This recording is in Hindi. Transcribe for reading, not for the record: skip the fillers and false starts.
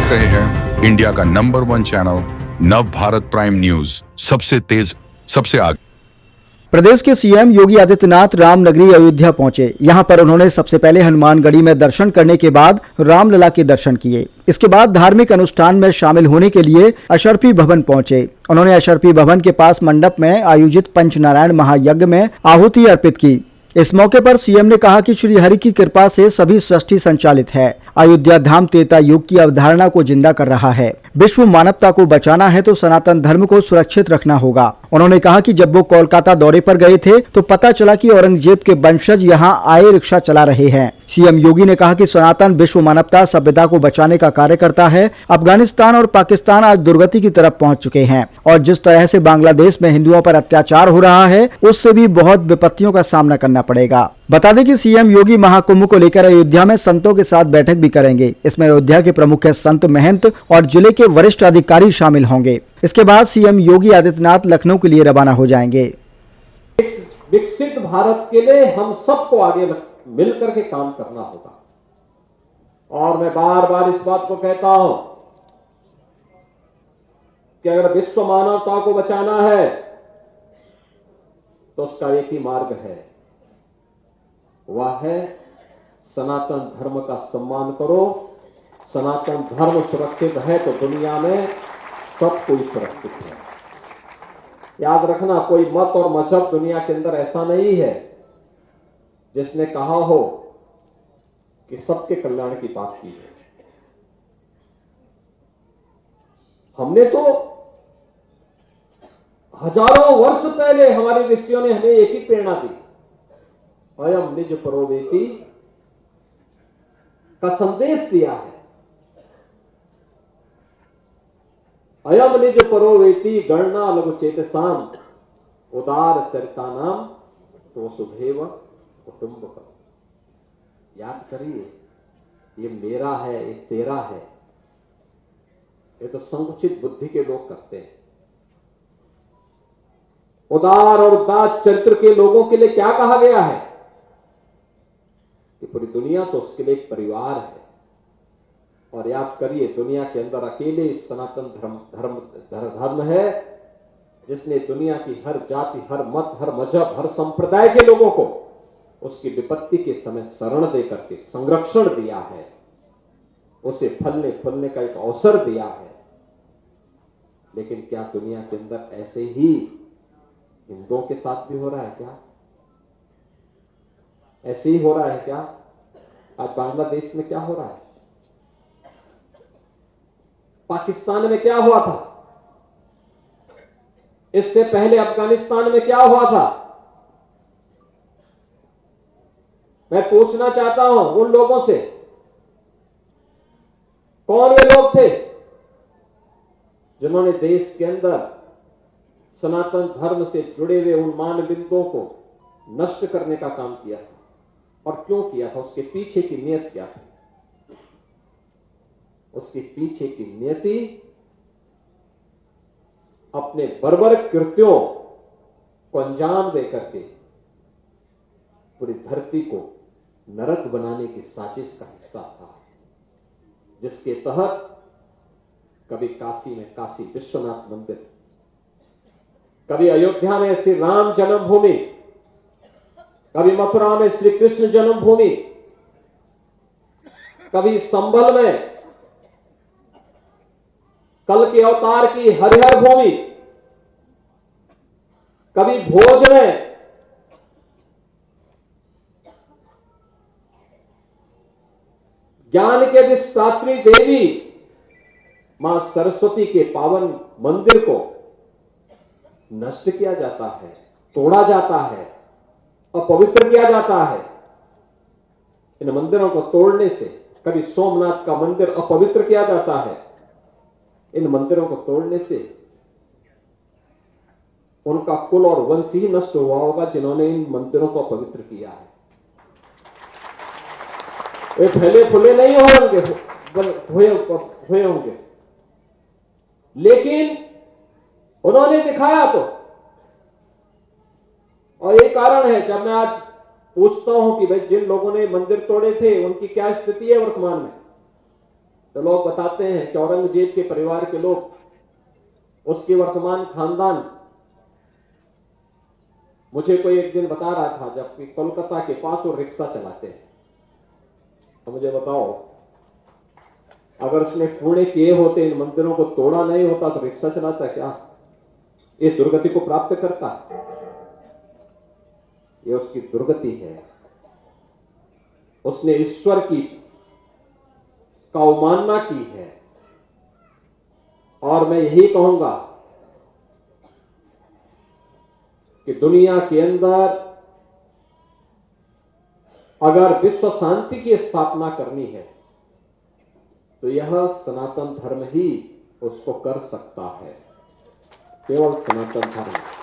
देख रहे हैं इंडिया का नंबर 1 चैनल नव भारत प्राइम न्यूज, सबसे तेज सबसे आगे। प्रदेश के सीएम योगी आदित्यनाथ रामनगरी अयोध्या पहुंचे। यहां पर उन्होंने सबसे पहले हनुमानगढ़ी में दर्शन करने के बाद रामलला के दर्शन किए। इसके बाद धार्मिक अनुष्ठान में शामिल होने के लिए अशरफी भवन पहुंचे। उन्होंने अशरफी भवन के पास मंडप में आयोजित पंचनारायण महायज्ञ में आहुति अर्पित की। इस मौके पर सीएम ने कहा कि श्री हरि की कृपा से सभी सृष्टि संचालित है। अयोध्या धाम त्रेता युग की अवधारणा को जिंदा कर रहा है। विश्व मानवता को बचाना है तो सनातन धर्म को सुरक्षित रखना होगा। उन्होंने कहा कि जब वो कोलकाता दौरे पर गए थे तो पता चला कि औरंगजेब के वंशज यहां आए रिक्शा चला रहे हैं। सीएम योगी ने कहा कि सनातन विश्व मानवता सभ्यता को बचाने का कार्य करता है। अफगानिस्तान और पाकिस्तान आज दुर्गति की तरफ पहुंच चुके हैं और जिस तरह से बांग्लादेश में हिंदुओं पर अत्याचार हो रहा है उससे भी बहुत विपत्तियों का सामना करना पड़ेगा। बता दें कि सीएम योगी महाकुंभ को लेकर अयोध्या में संतों के साथ बैठक भी करेंगे। इसमें अयोध्या के प्रमुख संत महंत और जिले के वरिष्ठ अधिकारी शामिल होंगे। इसके बाद सीएम योगी आदित्यनाथ लखनऊ के लिए रवाना हो जाएंगे। विकसित भारत के लिए हम सबको आगे मिलकर के काम करना होगा और मैं बार बार इस बात को कहता हूं कि अगर विश्व मानवता को बचाना है तो उसका एक ही मार्ग है, वह है सनातन धर्म का सम्मान करो। सनातन धर्म सुरक्षित है तो दुनिया में सब कोई सुरक्षित है। याद रखना, कोई मत और मजहब दुनिया के अंदर ऐसा नहीं है जिसने कहा हो कि सबके कल्याण की बात की है। हमने तो हजारों वर्ष पहले हमारे ऋषियों ने हमें एक ही प्रेरणा दी, अयम निज परोवेति का संदेश दिया है। अयम निज परोवेति गणना लघु चेतसाम उदार चरितानाम तो सुधेव कुटुंब। याद करिए, ये मेरा है, ये तेरा है, ये तो संकुचित बुद्धि के लोग करते हैं। उदार और उदार चरित्र के लोगों के लिए क्या कहा गया है कि पूरी दुनिया तो उसके लिए एक परिवार है। और याद करिए, दुनिया के अंदर अकेले सनातन धर्म है जिसने दुनिया की हर जाति, हर मत, हर मजहब, हर संप्रदाय के लोगों को उसकी विपत्ति के समय शरण देकर के संरक्षण दिया है, उसे फलने फूलने का एक अवसर दिया है। लेकिन क्या दुनिया के अंदर ऐसे ही हिंदुओं के साथ भी हो रहा है क्या? ऐसे ही हो रहा है क्या? आज बांग्लादेश में क्या हो रहा है? पाकिस्तान में क्या हुआ था? इससे पहले अफगानिस्तान में क्या हुआ था? मैं पूछना चाहता हूं उन लोगों से, कौन वे लोग थे जिन्होंने देश के अंदर सनातन धर्म से जुड़े हुए उन मान बिंदुओं को नष्ट करने का काम किया था? और क्यों किया था? उसके पीछे की नीयत क्या थी? उसके पीछे की नियति अपने बर्बर कृत्यों को अंजाम देकर के पूरी धरती को नरक बनाने की साजिश का हिस्सा था, जिसके तहत कभी काशी में काशी विश्वनाथ मंदिर, कभी अयोध्या में श्री राम जन्मभूमि, कभी मथुरा में श्री कृष्ण जन्मभूमि, कभी संभल में कल के अवतार की हरिहर भूमि, कभी भोज में ज्ञान के अधिष्ठात्री देवी मां सरस्वती के पावन मंदिर को नष्ट किया जाता है, तोड़ा जाता है, अपवित्र किया जाता है। इन मंदिरों को तोड़ने से, कभी सोमनाथ का मंदिर अपवित्र किया जाता है, इन मंदिरों को तोड़ने से उनका कुल और वंश ही नष्ट हुआ होगा जिन्होंने इन मंदिरों को अपवित्र किया है। वे फैले फूले नहीं हुए होंगे, लेकिन उन्होंने दिखाया तो। और ये कारण है, जब मैं आज पूछता हूं कि भाई जिन लोगों ने मंदिर तोड़े थे उनकी क्या स्थिति है वर्तमान में, तो लोग बताते हैं कि औरंगजेब के परिवार के लोग, उसके वर्तमान खानदान, मुझे कोई एक दिन बता रहा था जबकि कोलकाता के पास वो रिक्शा चलाते हैं, तो मुझे बताओ अगर उसने पुणे किए होते, इन मंदिरों को तोड़ा नहीं होता तो रिक्शा चलाता क्या? ये दुर्गति को प्राप्त करता, ये उसकी दुर्गति है। उसने ईश्वर की अवमानना की है। और मैं यही कहूंगा कि दुनिया के अंदर अगर विश्व शांति की स्थापना करनी है तो यह सनातन धर्म ही उसको कर सकता है, केवल सनातन धर्म।